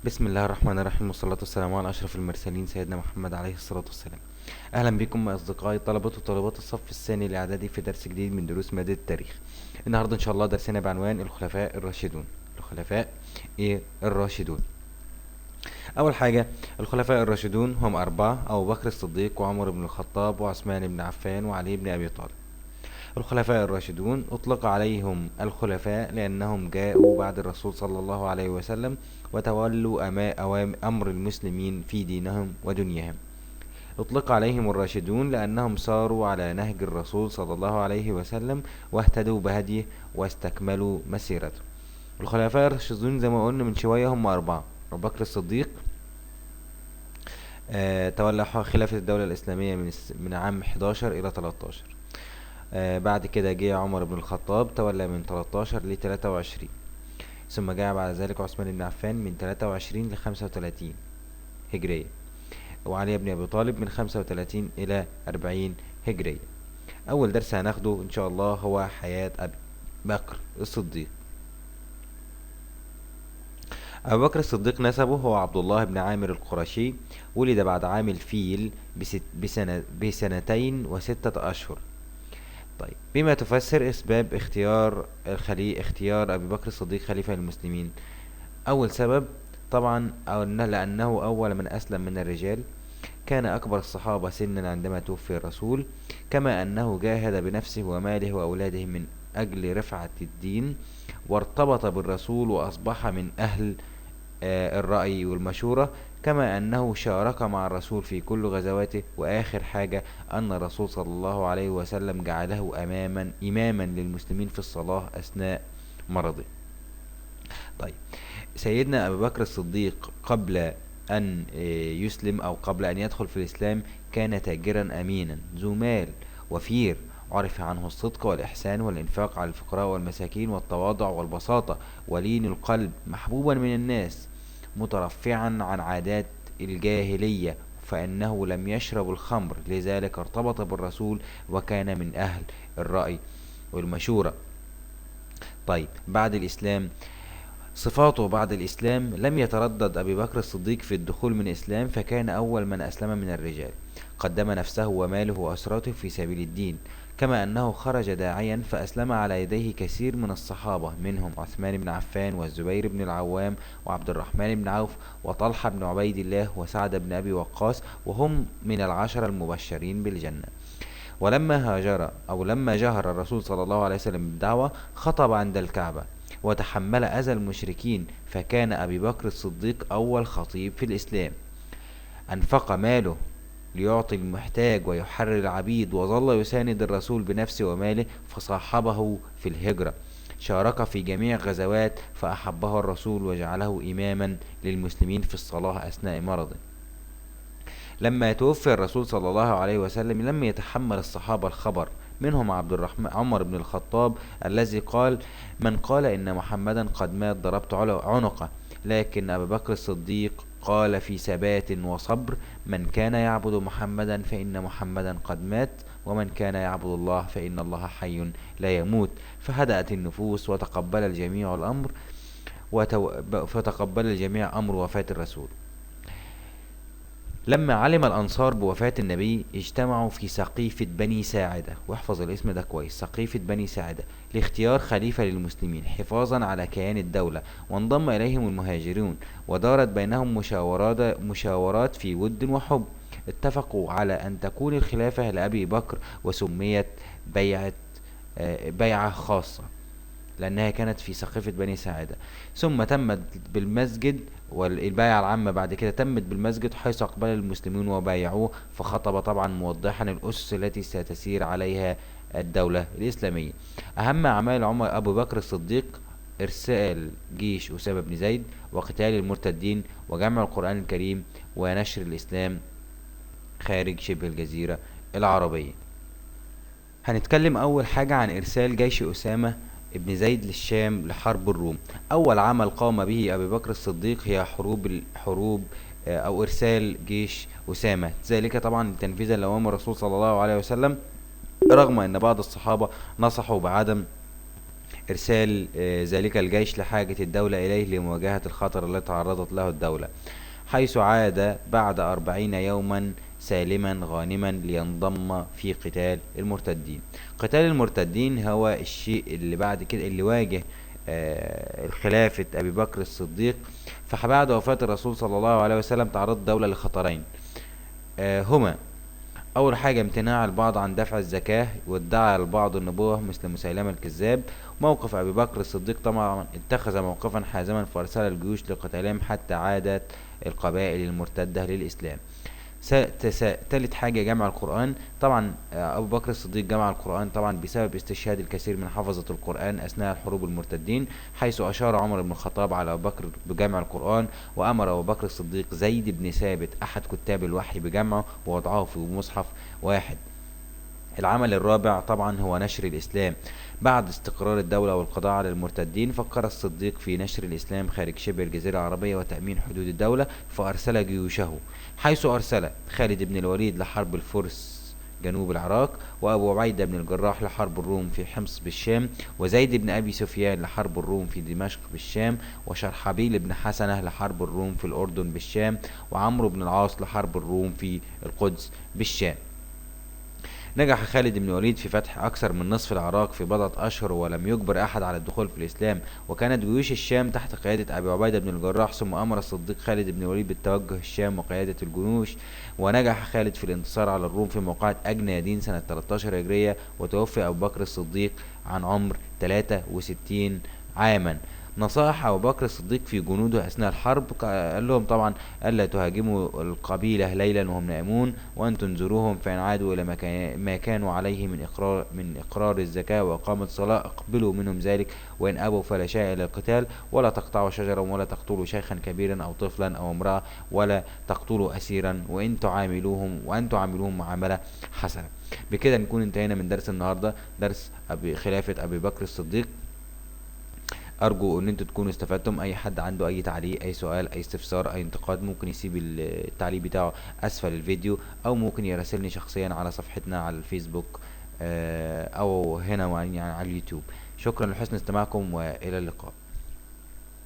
بسم الله الرحمن الرحيم، والصلاة والسلام على أشرف المرسلين سيدنا محمد عليه الصلاة والسلام. أهلا بكم أصدقائي طلبة وطالبات الصف الثاني الإعدادي في درس جديد من دروس مادة التاريخ. النهاردة إن شاء الله درسنا بعنوان الخلفاء الراشدون. الخلفاء الراشدون. أول حاجة، الخلفاء الراشدون هم أربعة: أبو بكر الصديق وعمر بن الخطاب وعثمان بن عفان وعلي بن أبي طالب. الخلفاء الراشدون أطلق عليهم الخلفاء لأنهم جاءوا بعد الرسول صلى الله عليه وسلم وتولوا أمر المسلمين في دينهم ودنياهم. أطلق عليهم الراشدون لأنهم ساروا على نهج الرسول صلى الله عليه وسلم واهتدوا بهديه واستكملوا مسيرته. الخلفاء الراشدون زي ما قلنا من شوية هم أربعة: أبو بكر الصديق، تولى خلافة الدولة الإسلامية من عام 11 إلى 13. بعد كده جه عمر بن الخطاب، تولى من 13 ل 23. ثم جاء بعد ذلك عثمان بن عفان من 23 ل 35 هجرية، وعلي بن أبي طالب من 35 إلى 40 هجرية. أول درس هناخده إن شاء الله هو حياة أبي بكر الصديق. أبو بكر الصديق نسبه هو عبد الله بن عامر القرشي، ولد بعد عام الفيل بسنتين و6 أشهر. طيب، بما تفسر أسباب اختيار أبي بكر الصديق خليفة للمسلمين؟ أول سبب طبعا لأنه أول من أسلم من الرجال، كان أكبر الصحابة سنا عندما توفي الرسول، كما أنه جاهد بنفسه وماله وأولاده من أجل رفعة الدين، وارتبط بالرسول وأصبح من أهل الرأي والمشورة، كما أنه شارك مع الرسول في كل غزواته. وآخر حاجة، أن الرسول صلى الله عليه وسلم جعله إماما للمسلمين في الصلاة أثناء مرضه. طيب، سيدنا أبو بكر الصديق قبل أن يسلم أو قبل أن يدخل في الإسلام كان تاجرا أمينا ذو مال وفير، عرف عنه الصدق والإحسان والإنفاق على الفقراء والمساكين والتواضع والبساطة ولين القلب، محبوبا من الناس، مترفعا عن عادات الجاهلية، فإنه لم يشرب الخمر، لذلك ارتبط بالرسول وكان من أهل الرأي والمشورة. طيب، بعد الإسلام، صفاته بعد الإسلام: لم يتردد أبي بكر الصديق في الدخول من الإسلام، فكان أول من أسلم من الرجال، قدم نفسه وماله وأسرته في سبيل الدين، كما أنه خرج داعيا فأسلم على يديه كثير من الصحابة، منهم عثمان بن عفان والزبير بن العوام وعبد الرحمن بن عوف وطلحة بن عبيد الله وسعد بن أبي وقاص، وهم من العشرة المبشرين بالجنة. لما جهر الرسول صلى الله عليه وسلم بالدعوة، خطب عند الكعبة وتحمل أذى المشركين، فكان أبي بكر الصديق أول خطيب في الإسلام. أنفق ماله ليعطي المحتاج ويحرر العبيد، وظل يساند الرسول بنفسه وماله، فصاحبه في الهجرة، شارك في جميع غزوات، فأحبه الرسول وجعله إماما للمسلمين في الصلاة أثناء مرضه. لما توفي الرسول صلى الله عليه وسلم لم يتحمل الصحابة الخبر، منهم عمر بن الخطاب الذي قال: من قال إن محمدا قد مات ضربت عنقه. لكن أبا بكر الصديق قال في ثبات وصبر: من كان يعبد محمدا فإن محمدا قد مات، ومن كان يعبد الله فإن الله حي لا يموت. فهدأت النفوس وتقبل الجميع فتقبل الجميع أمر وفاة الرسول. لما علم الأنصار بوفاة النبي، اجتمعوا في سقيفة بني ساعدة، واحفظ الاسم ده كويس، سقيفة بني ساعدة، لاختيار خليفة للمسلمين حفاظا على كيان الدولة، وانضم إليهم المهاجرون، ودارت بينهم مشاورات في ود وحب. اتفقوا على أن تكون الخلافة لأبي بكر، وسميت بيعة بيعة خاصة لأنها كانت في سقيفة بني ساعدة. ثم تمت بالمسجد، والبيعة العامة بعد كده تمت بالمسجد، حيث أقبل المسلمون وبايعوه، فخطب طبعا موضحا الأسس التي ستسير عليها الدولة الإسلامية. أهم أعمال أبو بكر الصديق: إرسال جيش أسامة بن زيد، وقتال المرتدين، وجمع القرآن الكريم، ونشر الإسلام خارج شبه الجزيرة العربية. هنتكلم أول حاجة عن إرسال جيش أسامة ابن زيد للشام لحرب الروم. أول عمل قام به أبي بكر الصديق هي حروب أو إرسال جيش أسامة، ذلك طبعا تنفيذا لأوامر الرسول صلى الله عليه وسلم، رغم أن بعض الصحابة نصحوا بعدم إرسال ذلك الجيش لحاجة الدولة إليه لمواجهة الخطر الذي تعرضت له الدولة، حيث عاد بعد 40 يوما سالما غانما لينضم في قتال المرتدين. قتال المرتدين هو الشيء اللي بعد كده اللي واجه الخلافة أبي بكر الصديق. فبعد وفاة الرسول صلى الله عليه وسلم تعرضت الدولة لخطرين، هما أول حاجة امتناع البعض عن دفع الزكاة، وادعى البعض النبوة مثل مسيلمة الكذاب. موقف أبي بكر الصديق طبعا اتخذ موقفا حازما فأرسل الجيوش لقتالهم حتى عادت القبائل المرتدة للإسلام. تالت حاجة جمع القرآن. طبعا أبو بكر الصديق جمع القرآن طبعا بسبب استشهاد الكثير من حفظة القرآن أثناء الحروب المرتدين، حيث أشار عمر بن الخطاب على أبو بكر بجمع القرآن، وأمر أبو بكر الصديق زيد بن ثابت أحد كتاب الوحي بجمعه ووضعه في مصحف واحد. العمل الرابع طبعا هو نشر الإسلام. بعد استقرار الدولة والقضاء على المرتدين، فكر الصديق في نشر الإسلام خارج شبه الجزيرة العربية وتأمين حدود الدولة، فأرسل جيوشه، حيث أرسل خالد بن الوليد لحرب الفرس جنوب العراق، وأبو عبيدة بن الجراح لحرب الروم في حمص بالشام، وزيد بن أبي سفيان لحرب الروم في دمشق بالشام، وشرحبيل بن حسنة لحرب الروم في الأردن بالشام، وعمرو بن العاص لحرب الروم في القدس بالشام. نجح خالد بن الوليد في فتح أكثر من نصف العراق في بضعة أشهر، ولم يجبر أحد على الدخول في الإسلام، وكانت جيوش الشام تحت قيادة أبي عبيدة بن الجراح. ثم أمر الصديق خالد بن الوليد بالتوجه الشام وقيادة الجيوش، ونجح خالد في الانتصار على الروم في موقعة أجنادين سنة 13 هجرية، وتوفي أبو بكر الصديق عن عمر 63 عاما. نصائح أبو بكر الصديق في جنوده أثناء الحرب، قال لهم طبعا ألا تهاجموا القبيلة ليلا وهم نائمون، وأن تنذروهم فإن عادوا إلى ما كانوا عليه من إقرار الزكاة وإقامة الصلاة اقبلوا منهم ذلك، وإن أبوا فلا شيء إلى القتال، ولا تقطعوا شجرا، ولا تقتلوا شيخا كبيرا أو طفلا أو امرأة، ولا تقتلوا أسيرا، وأن تعاملوهم معاملة حسنة. بكده نكون انتهينا من درس النهاردة، درس خلافة أبي بكر الصديق. ارجو ان انتوا تكونوا استفدتم. اي حد عنده اي تعليق، اي سؤال، اي استفسار، اي انتقاد، ممكن يسيب التعليق بتاعه اسفل الفيديو، او ممكن يراسلني شخصيا على صفحتنا على الفيسبوك او هنا يعني على اليوتيوب. شكرا لحسن استماعكم والى اللقاء.